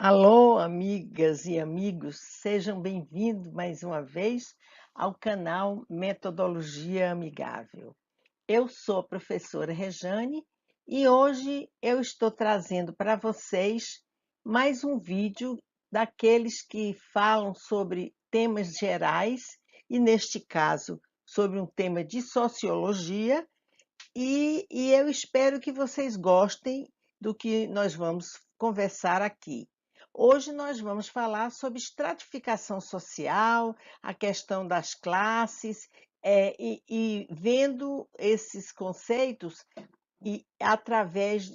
Alô, amigas e amigos, sejam bem-vindos mais uma vez ao canal Metodologia Amigável. Eu sou a professora Rejane e hoje eu estou trazendo para vocês mais um vídeo daqueles que falam sobre temas gerais e, neste caso, sobre um tema de sociologia e eu espero que vocês gostem do que nós vamos conversar aqui. Hoje nós vamos falar sobre estratificação social, a questão das classes, e vendo esses conceitos através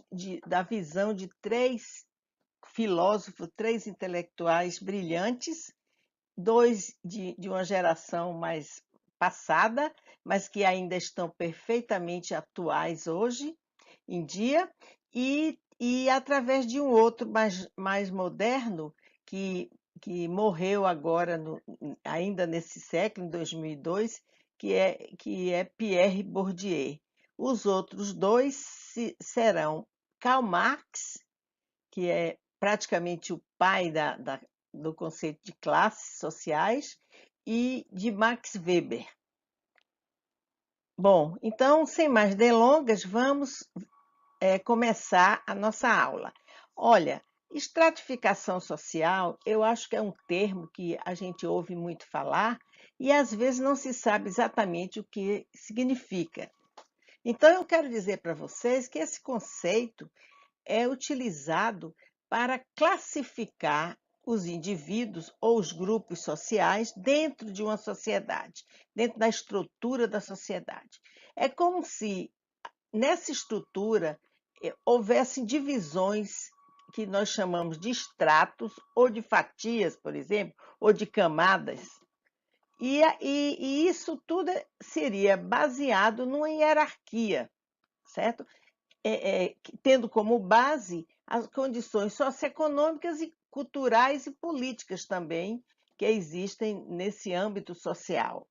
da visão de três filósofos, três intelectuais brilhantes, dois de uma geração mais passada, mas que ainda estão perfeitamente atuais hoje em dia, e através de um outro mais moderno, que morreu agora, ainda nesse século, em 2002, que é Pierre Bourdieu. Os outros dois serão Karl Marx, que é praticamente o pai do conceito de classes sociais, e de Max Weber. Bom, então, sem mais delongas, vamos começar a nossa aula. Olha, estratificação social, eu acho que é um termo que a gente ouve muito falar e às vezes não se sabe exatamente o que significa. Então, eu quero dizer para vocês que esse conceito é utilizado para classificar os indivíduos ou os grupos sociais dentro de uma sociedade, dentro da estrutura da sociedade. É como se nessa estrutura houvessem divisões que nós chamamos de estratos ou de fatias, por exemplo, ou de camadas. E isso tudo seria baseado numa hierarquia, certo? Tendo como base as condições socioeconômicas e culturais e políticas também que existem nesse âmbito social.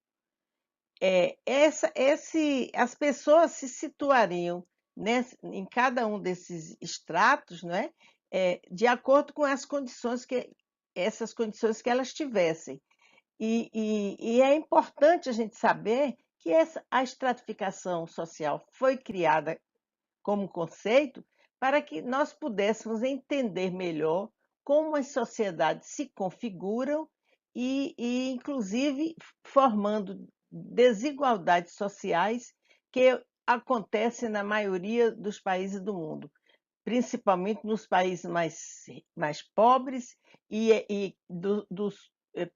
As pessoas se situariam em cada um desses estratos, não é? De acordo com essas condições que elas tivessem. E é importante a gente saber que a estratificação social foi criada como conceito para que nós pudéssemos entender melhor como as sociedades se configuram inclusive, formando desigualdades sociais que acontecem na maioria dos países do mundo, principalmente nos países mais pobres,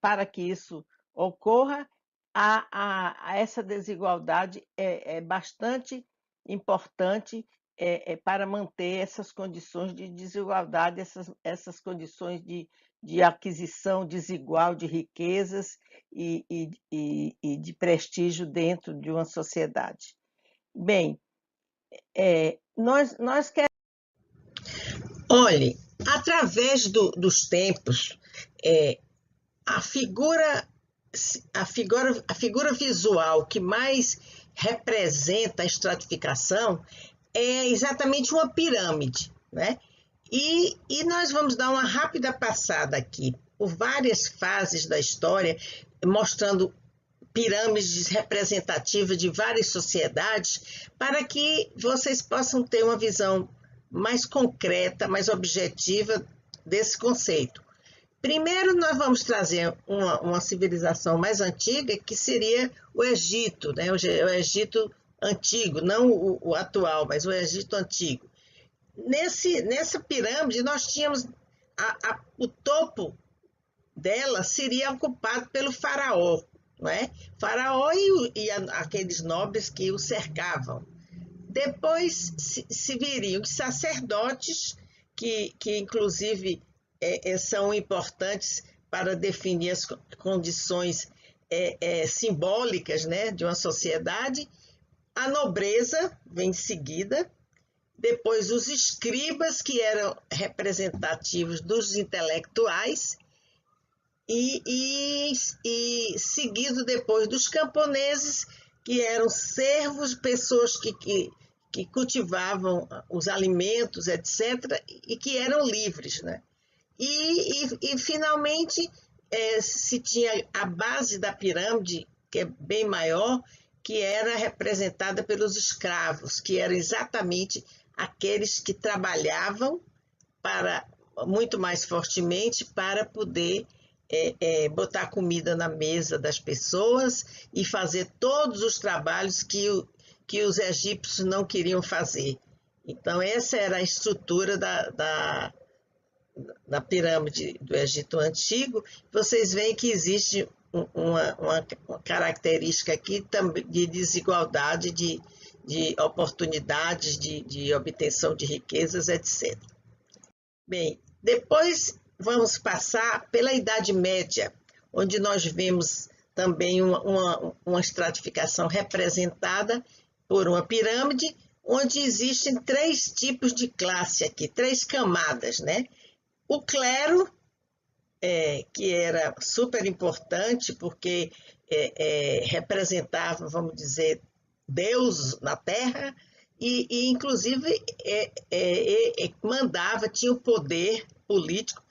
para que isso ocorra, essa desigualdade é bastante importante para manter essas condições de desigualdade, essas condições de aquisição desigual de riquezas e de prestígio dentro de uma sociedade. Bem, nós queremos. Olhe, através dos tempos, a figura, a figura visual que mais representa a estratificação é exatamente uma pirâmide, né? E nós vamos dar uma rápida passada aqui por várias fases da história, mostrando pirâmides representativas de várias sociedades, para que vocês possam ter uma visão mais concreta, mais objetiva desse conceito. Primeiro, nós vamos trazer uma civilização mais antiga, que seria o Egito, né? O Egito antigo, não o atual, mas o Egito antigo. Nessa pirâmide, nós tínhamos o topo dela seria ocupado pelo faraó, não é? Faraó e aqueles nobres que o cercavam. Depois se viriam os sacerdotes, que inclusive são importantes para definir as condições simbólicas, né, de uma sociedade. A nobreza vem em seguida, depois os escribas, que eram representativos dos intelectuais, e seguido depois dos camponeses, que eram servos, pessoas que cultivavam os alimentos, etc., e que eram livres, né? E finalmente, se tinha a base da pirâmide, que é bem maior, que era representada pelos escravos, que eram exatamente aqueles que trabalhavam para muito mais fortemente para poder botar comida na mesa das pessoas e fazer todos os trabalhos que os egípcios não queriam fazer. Então, essa era a estrutura da pirâmide do Egito Antigo. Vocês veem que existe uma característica aqui de desigualdade, de oportunidades, de obtenção de riquezas, etc. Bem, depois vamos passar pela Idade Média, onde nós vemos também uma estratificação representada por uma pirâmide, onde existem três tipos de classe aqui, três camadas, né? O clero, que era super importante porque representava, vamos dizer, Deus na Terra, e inclusive mandava, tinha o poder político,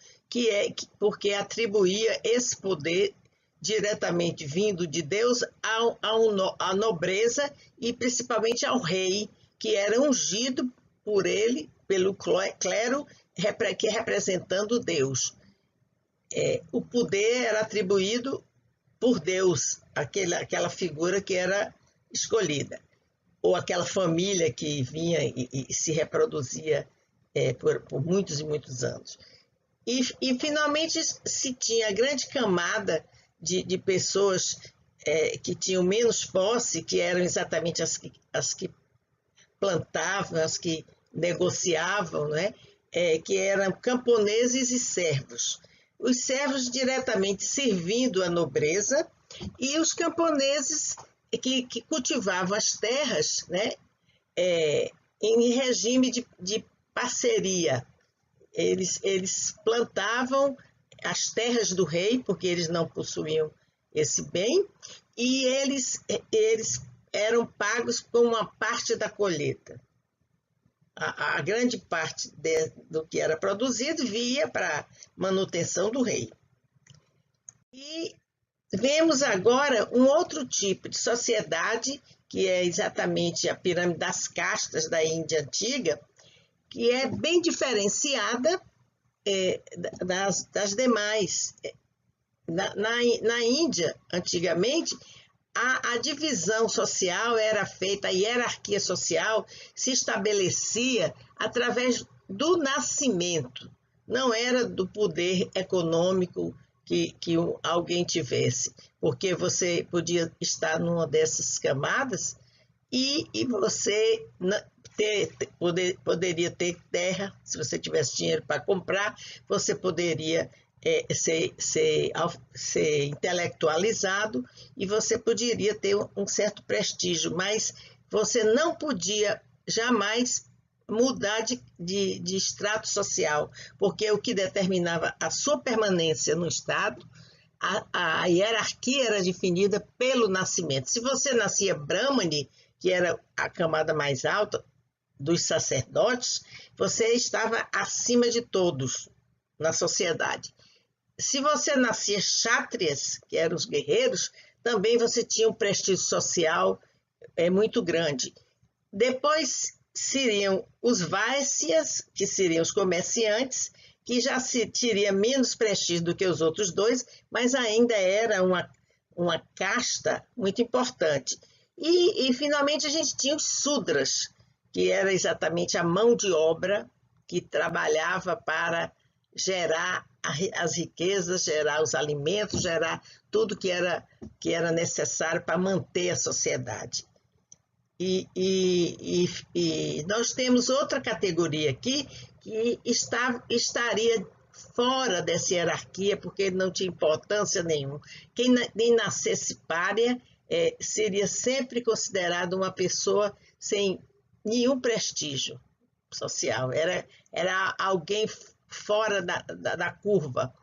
porque atribuía esse poder diretamente vindo de Deus à nobreza e principalmente ao rei, que era ungido por ele, pelo clero, que representando Deus. O poder era atribuído por Deus, aquela figura que era escolhida, ou aquela família que vinha e se reproduzia por muitos e muitos anos. E finalmente se tinha a grande camada de pessoas que tinham menos posse, que eram exatamente as que plantavam, as que negociavam, né? Que eram camponeses e servos. Os servos diretamente servindo a nobreza e os camponeses que cultivavam as terras, né? Em regime de parceria. Eles plantavam as terras do rei, porque eles não possuíam esse bem, e eles eram pagos com uma parte da colheita. A grande parte do que era produzido via para manutenção do rei. E vemos agora um outro tipo de sociedade, que é exatamente a pirâmide das castas da Índia Antiga, que é bem diferenciada das demais. Na Índia, antigamente, a divisão social era feita, a hierarquia social se estabelecia através do nascimento, não era do poder econômico que alguém tivesse, porque você podia estar numa dessas camadas e você poderia ter terra, se você tivesse dinheiro para comprar, você poderia ser intelectualizado e você poderia ter um certo prestígio, mas você não podia jamais mudar de extrato social, porque o que determinava a sua permanência no Estado, a hierarquia era definida pelo nascimento. Se você nascia Brahmane, que era a camada mais alta dos sacerdotes, você estava acima de todos na sociedade. Se você nascia Kshatriyas, que eram os guerreiros, também você tinha um prestígio social muito grande. Depois seriam os Vaisyas, que seriam os comerciantes, que já teria menos prestígio do que os outros dois, mas ainda era uma casta muito importante. E finalmente a gente tinha os Sudras, que era exatamente a mão de obra que trabalhava para gerar as riquezas, gerar os alimentos, gerar tudo que era necessário para manter a sociedade. E nós temos outra categoria aqui que estaria fora dessa hierarquia, porque não tinha importância nenhuma. Quem nem nascesse pária seria sempre considerado uma pessoa sem nenhum prestígio social, era alguém fora da curva.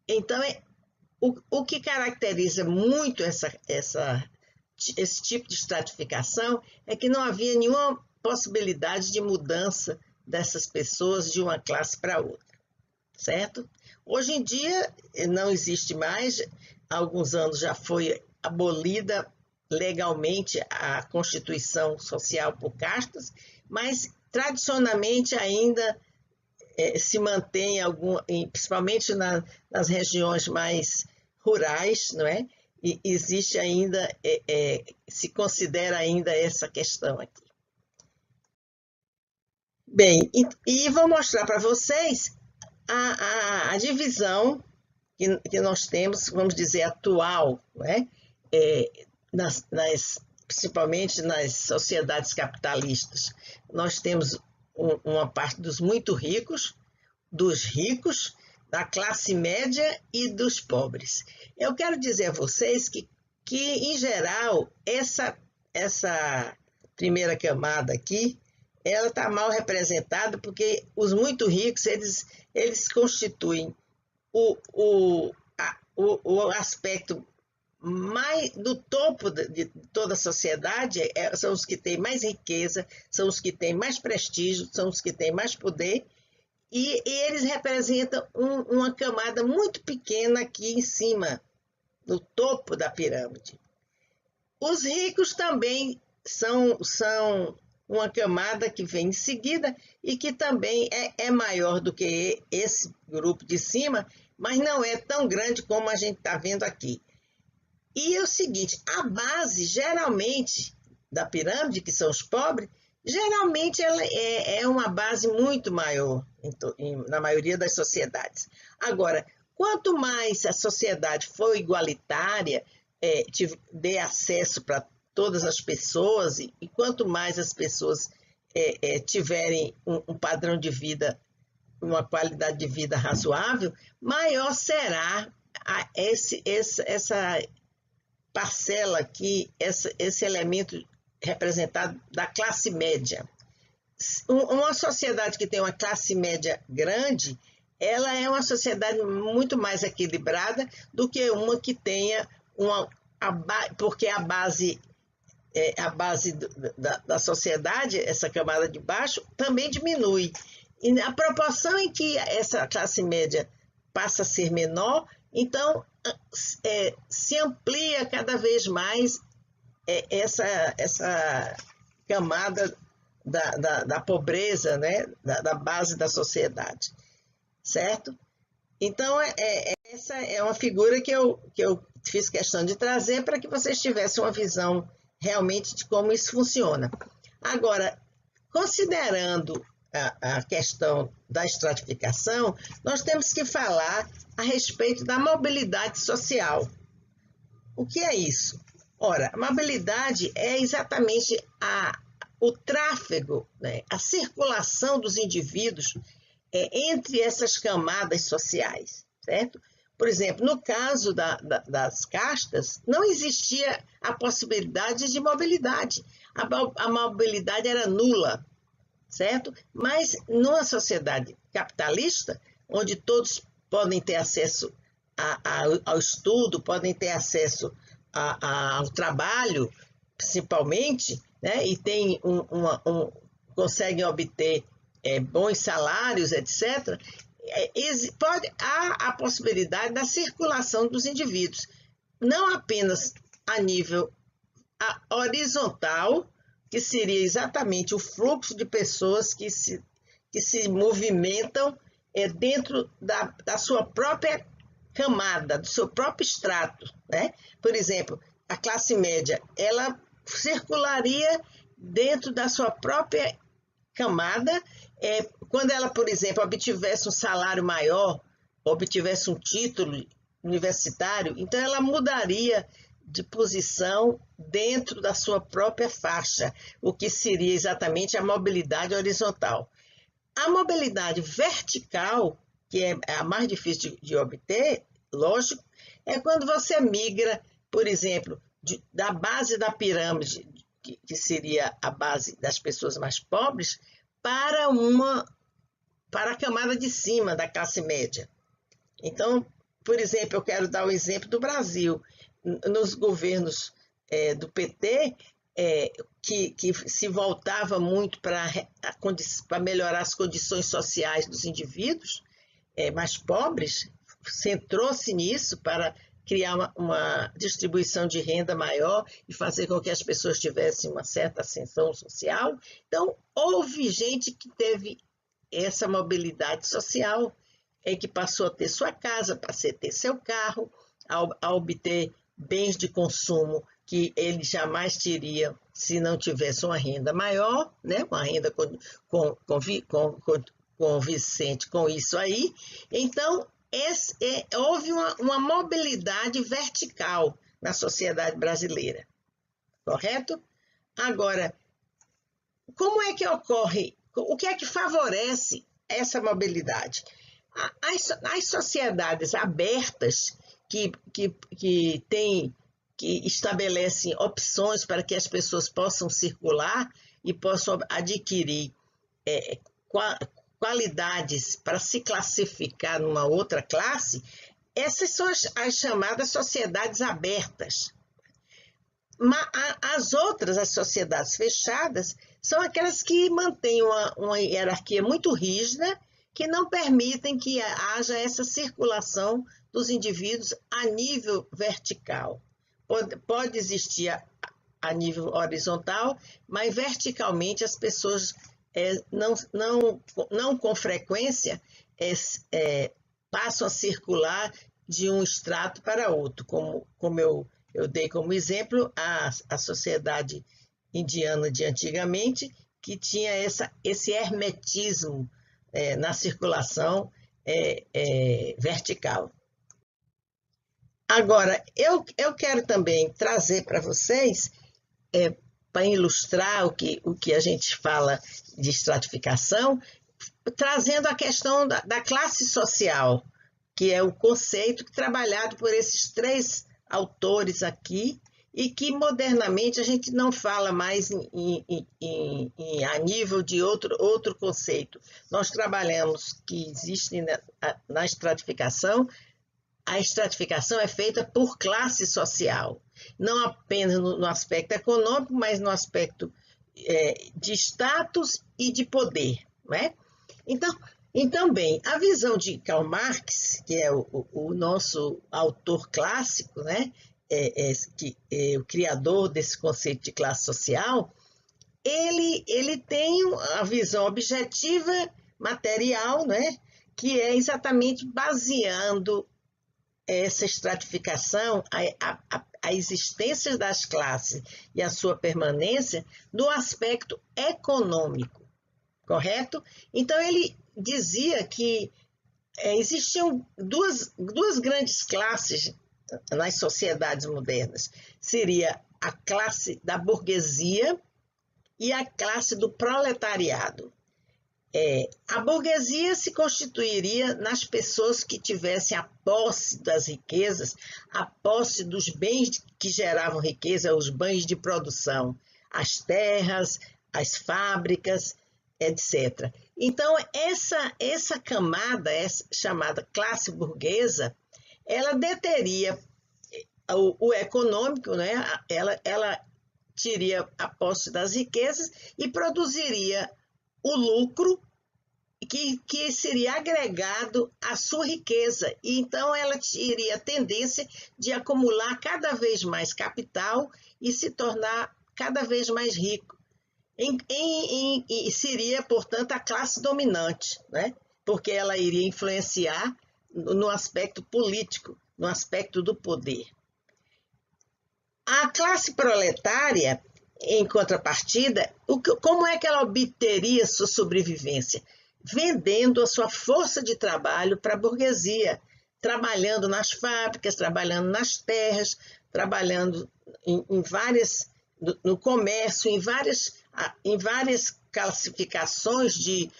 Então, o que caracteriza muito esse tipo de estratificação é que não havia nenhuma possibilidade de mudança dessas pessoas de uma classe para outra. certo? Hoje em dia não existe mais, há alguns anos já foi abolida legalmente a Constituição Social por castas, mas tradicionalmente ainda se mantém, principalmente nas regiões mais rurais, não é? E existe ainda, se considera ainda essa questão aqui. Bem, e vou mostrar para vocês a divisão que nós temos, vamos dizer, atual, né? Principalmente nas sociedades capitalistas. Nós temos uma parte dos muito ricos, dos ricos, da classe média e dos pobres. Eu quero dizer a vocês que em geral, essa primeira camada aqui, ela está mal representada porque os muito ricos, eles constituem o aspecto mais do topo de toda a sociedade, são os que têm mais riqueza, são os que têm mais prestígio, são os que têm mais poder, e eles representam uma camada muito pequena aqui em cima, no topo da pirâmide. Os ricos também são uma camada que vem em seguida e que também é maior do que esse grupo de cima, mas não é tão grande como a gente está vendo aqui. E é o seguinte, a base, geralmente, da pirâmide, que são os pobres, geralmente ela é uma base muito maior na maioria das sociedades. Agora, quanto mais a sociedade for igualitária, dê acesso para todas as pessoas, e quanto mais as pessoas tiverem um padrão de vida, uma qualidade de vida razoável, maior será essa parcela aqui, esse elemento representado da classe média. Uma sociedade que tem uma classe média grande, ela é uma sociedade muito mais equilibrada do que uma que tenha porque a base da sociedade, essa camada de baixo, também diminui. E a proporção em que essa classe média passa a ser menor, então se amplia cada vez mais essa camada da pobreza, né? da base da sociedade, certo? Então, essa é uma figura que eu fiz questão de trazer para que vocês tivessem uma visão realmente de como isso funciona. Agora, considerando a questão da estratificação, nós temos que falar a respeito da mobilidade social. O que é isso? Ora, a mobilidade é exatamente o tráfego, né? A circulação dos indivíduos entre essas camadas sociais, certo? Por exemplo, no caso das castas, não existia a possibilidade de mobilidade. A mobilidade era nula, certo? Mas numa sociedade capitalista, onde todos podem ter acesso ao estudo, podem ter acesso ao trabalho, principalmente, né? E conseguem obter bons salários, etc., há a possibilidade da circulação dos indivíduos, não apenas a nível horizontal, que seria exatamente o fluxo de pessoas que se movimentam dentro da sua própria camada, do seu próprio extrato, né? Por exemplo, a classe média, ela circularia dentro da sua própria camada, quando ela, por exemplo, obtivesse um salário maior, obtivesse um título universitário, então ela mudaria de posição dentro da sua própria faixa, o que seria exatamente a mobilidade horizontal. A mobilidade vertical, que é a mais difícil de obter, lógico, é quando você migra, por exemplo, da base da pirâmide, que seria a base das pessoas mais pobres, para a camada de cima da classe média. Então, por exemplo, eu quero dar o exemplo do Brasil. Nos governos do PT, que se voltava muito para melhorar as condições sociais dos indivíduos, mais pobres, centrou-se nisso para criar uma distribuição de renda maior e fazer com que as pessoas tivessem uma certa ascensão social. Então, houve gente que teve essa mobilidade social, que passou a ter sua casa, passou a ter seu carro, a obter bens de consumo que ele jamais teria se não tivesse uma renda maior, né? Uma renda convincente com isso aí. Então, houve uma mobilidade vertical na sociedade brasileira, correto? Agora, como é que ocorre, o que é que favorece essa mobilidade? As sociedades abertas que estabelecem opções para que as pessoas possam circular e possam adquirir qualidades para se classificar numa outra classe, essas são as chamadas sociedades abertas. As sociedades fechadas, são aquelas que mantêm uma hierarquia muito rígida, que não permitem que haja essa circulação dos indivíduos a nível vertical. Pode existir a nível horizontal, mas verticalmente as pessoas não com frequência passam a circular de um estrato para outro, como eu dei como exemplo a sociedade indiana de antigamente, que tinha esse hermetismo na circulação vertical. Agora, eu quero também trazer para vocês, para ilustrar o que a gente fala de estratificação, trazendo a questão da classe social, que é o conceito trabalhado por esses 3 autores aqui, e que modernamente a gente não fala mais a nível de outro conceito. Nós trabalhamos que existe na estratificação, a estratificação é feita por classe social, não apenas no aspecto econômico, mas no aspecto de status e de poder, não é? Então, bem, a visão de Karl Marx, que é o nosso autor clássico, né, o criador desse conceito de classe social, ele tem a visão objetiva, material, né, que é exatamente baseando essa estratificação, a existência das classes e a sua permanência no aspecto econômico, correto? Então, ele dizia que existiam duas grandes classes nas sociedades modernas. Seria a classe da burguesia e a classe do proletariado. A burguesia se constituiria nas pessoas que tivessem a posse das riquezas, a posse dos bens que geravam riqueza, os bens de produção, as terras, as fábricas, etc. Então, essa camada, chamada classe burguesa, ela deteria o econômico, né? Ela teria a posse das riquezas e produziria o lucro que seria agregado à sua riqueza. E então ela teria a tendência de acumular cada vez mais capital e se tornar cada vez mais rico. E seria, portanto, a classe dominante, né? Porque ela iria influenciar no aspecto político, no aspecto do poder. A classe proletária, em contrapartida, como é que ela obteria sua sobrevivência? Vendendo a sua força de trabalho para a burguesia, trabalhando nas fábricas, trabalhando nas terras, trabalhando no comércio, em várias classificações de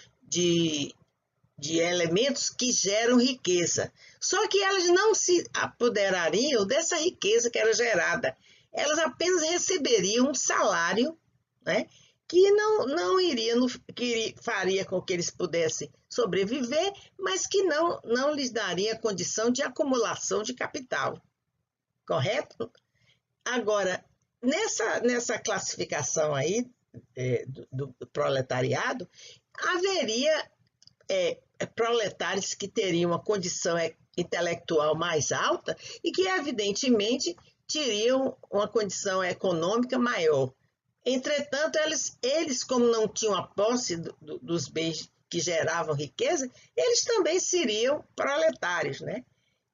elementos que geram riqueza. Só que elas não se apoderariam dessa riqueza que era gerada. Elas apenas receberiam um salário, né, que não iria, que faria com que eles pudessem sobreviver, mas que não lhes daria condição de acumulação de capital. Correto? Agora, nessa classificação aí do proletariado, haveria proletários que teriam uma condição intelectual mais alta e que, evidentemente, teriam uma condição econômica maior. Entretanto, eles como não tinham a posse dos bens que geravam riqueza, eles também seriam proletários, né?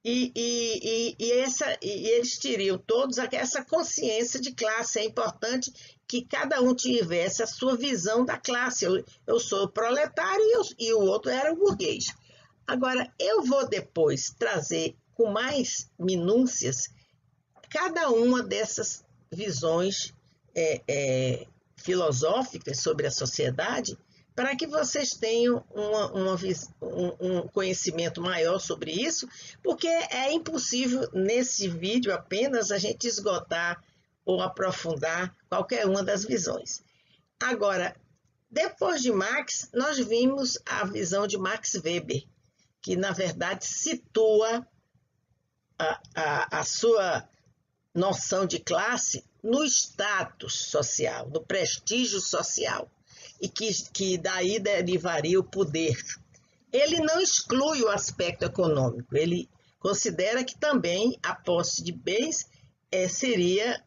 E eles teriam todos essa consciência de classe. É importante que cada um tivesse a sua visão da classe. Eu sou o proletário e o outro era o burguês. Agora, eu vou depois trazer com mais minúcias cada uma dessas visões filosóficas sobre a sociedade, para que vocês tenham um conhecimento maior sobre isso, porque é impossível nesse vídeo apenas a gente esgotar ou aprofundar qualquer uma das visões. Agora, depois de Marx, nós vimos a visão de Max Weber, que na verdade situa a sua noção de classe no status social, no prestígio social, e que daí derivaria o poder. Ele não exclui o aspecto econômico, ele considera que também a posse de bens seria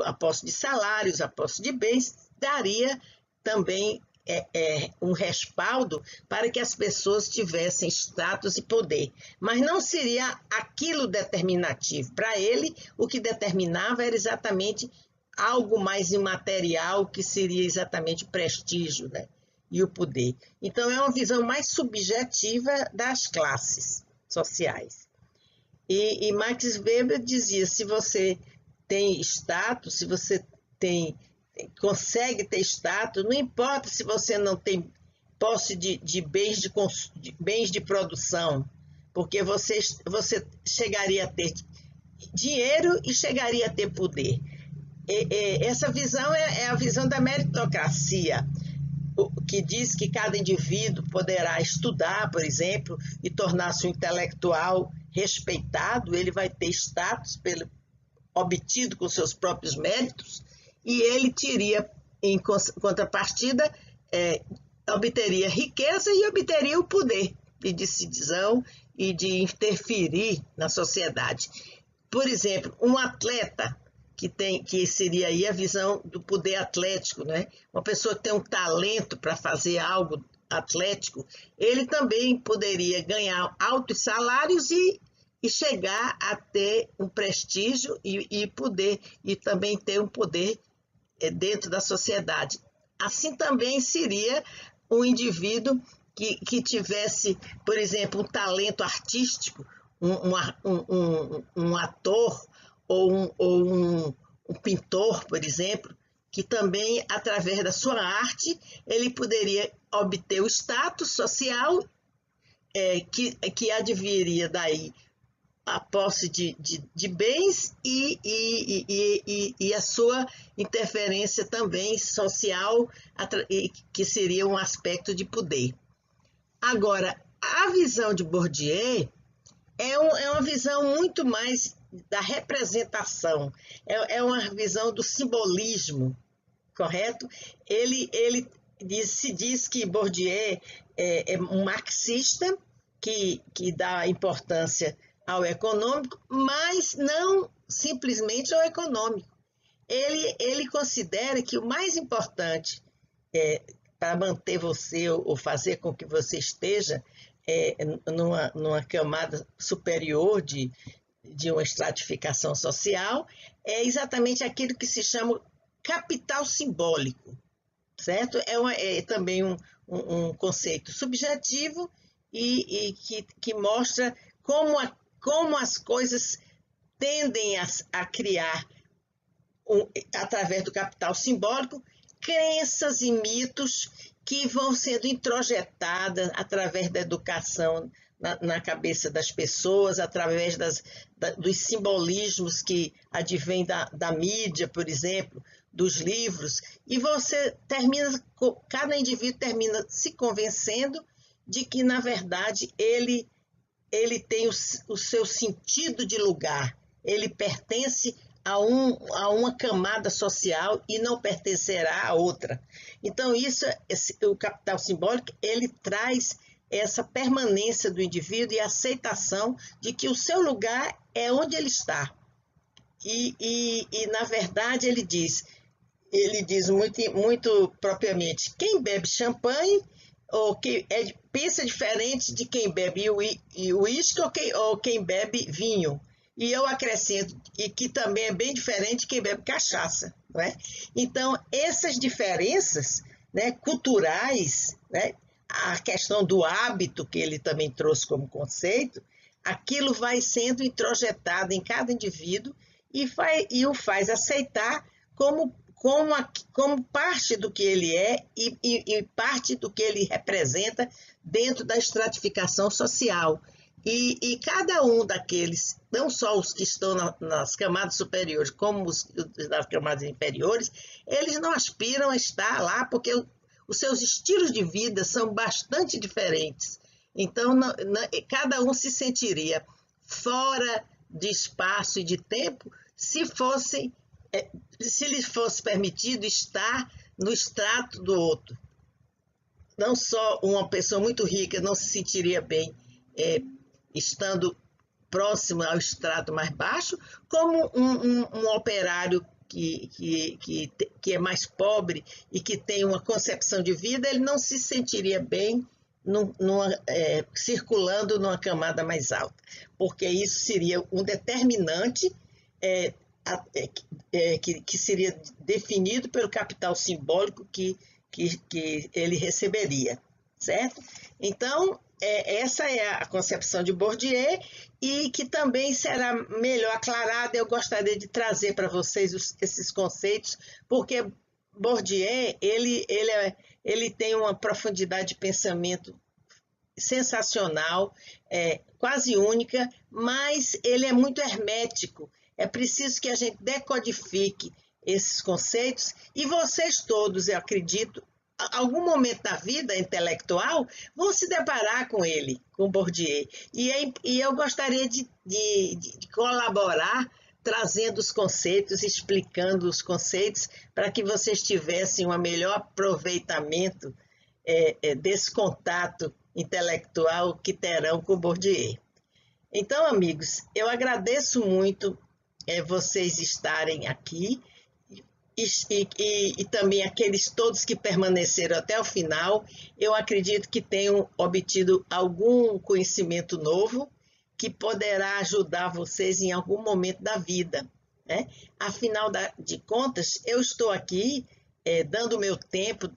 a posse de salários, a posse de bens, daria também um respaldo para que as pessoas tivessem status e poder, mas não seria aquilo determinativo. Para ele, o que determinava era exatamente algo mais imaterial, que seria exatamente o prestígio, né? E o poder. Então, é uma visão mais subjetiva das classes sociais. E Max Weber dizia, se você tem status, se você consegue ter status, não importa se você não tem posse de bens de produção, porque você chegaria a ter dinheiro e chegaria a ter poder. Essa visão é a visão da meritocracia, que diz que cada indivíduo poderá estudar, por exemplo, e tornar-se um intelectual respeitado, ele vai ter status obtido com seus próprios méritos, e ele teria, em contrapartida, obteria riqueza e obteria o poder de decisão e de interferir na sociedade. Por exemplo, um atleta que seria aí a visão do poder atlético, né? Uma pessoa que tem um talento para fazer algo atlético, ele também poderia ganhar altos salários e chegar a ter um prestígio e também ter um poder dentro da sociedade. Assim também seria um indivíduo que tivesse, por exemplo, um talento artístico, um ator ou um pintor, por exemplo, que também, através da sua arte, ele poderia obter o status social que adviria daí a posse de bens e a sua interferência também social, que seria um aspecto de poder. Agora, a visão de Bourdieu é uma visão muito mais da representação, é uma visão do simbolismo, correto? Se diz que Bourdieu é um marxista que dá importância ao econômico, mas não simplesmente ao econômico. Ele considera que o mais importante para manter você ou fazer com que você esteja numa camada superior de uma estratificação social é exatamente aquilo que se chama capital simbólico, certo? É também um conceito subjetivo e que mostra como as coisas tendem a criar, através do capital simbólico, crenças e mitos que vão sendo introjetadas através da educação na cabeça das pessoas, através dos simbolismos que advêm da mídia, por exemplo, dos livros, e cada indivíduo termina se convencendo de que, na verdade, ele tem o seu sentido de lugar, ele pertence a uma camada social e não pertencerá a outra. Então, o capital simbólico, ele traz essa permanência do indivíduo e a aceitação de que o seu lugar é onde ele está. Na verdade, ele diz muito propriamente, quem bebe champanhe pensa diferente de quem bebe uísque ou quem bebe vinho. E eu acrescento, e que também é bem diferente de quem bebe cachaça, não é? Então, essas diferenças, né, culturais, né, a questão do hábito, que ele também trouxe como conceito, aquilo vai sendo introjetado em cada indivíduo e o faz aceitar como parte do que ele é e parte do que ele representa dentro da estratificação social. E cada um daqueles, não só os que estão nas camadas superiores, como os das camadas inferiores, eles não aspiram a estar lá porque os seus estilos de vida são bastante diferentes. Então, cada um se sentiria fora de espaço e de tempo se lhes fosse permitido estar no extrato do outro. Não só uma pessoa muito rica não se sentiria bem estando próximo ao extrato mais baixo, como um operário que é mais pobre e que tem uma concepção de vida, ele não se sentiria bem circulando numa camada mais alta, porque isso seria um determinante que seria definido pelo capital simbólico que ele receberia, certo? Então, essa é a concepção de Bourdieu e que também será melhor aclarada. Eu gostaria de trazer para vocês esses conceitos, porque Bourdieu ele tem uma profundidade de pensamento sensacional, quase única, mas ele é muito hermético. É preciso que a gente decodifique esses conceitos e vocês todos, eu acredito, algum momento da vida intelectual, vão se deparar com ele, com Bourdieu. E eu gostaria de colaborar trazendo os conceitos, explicando os conceitos, para que vocês tivessem um melhor aproveitamento desse contato intelectual que terão com Bourdieu. Então, amigos, eu agradeço muito vocês estarem aqui, e também aqueles todos que permaneceram até o final. Eu acredito que tenham obtido algum conhecimento novo que poderá ajudar vocês em algum momento da vida, né? Afinal de contas, eu estou aqui dando o meu tempo,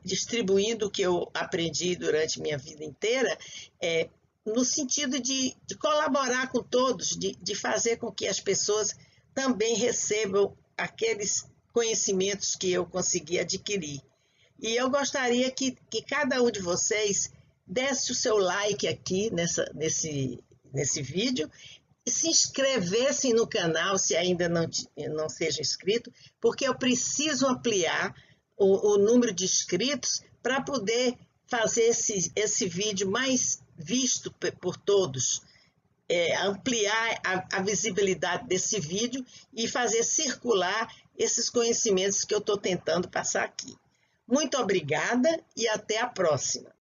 distribuindo o que eu aprendi durante minha vida inteira, no sentido de colaborar com todos, de fazer com que as pessoas também recebam aqueles conhecimentos que eu consegui adquirir. E eu gostaria que cada um de vocês desse o seu like aqui nesse vídeo, e se inscrevessem no canal se ainda não seja inscrito, porque eu preciso ampliar o número de inscritos para poder fazer esse vídeo mais visto por todos. Ampliar a visibilidade desse vídeo e fazer circular esses conhecimentos que eu estou tentando passar aqui. Muito obrigada e até a próxima.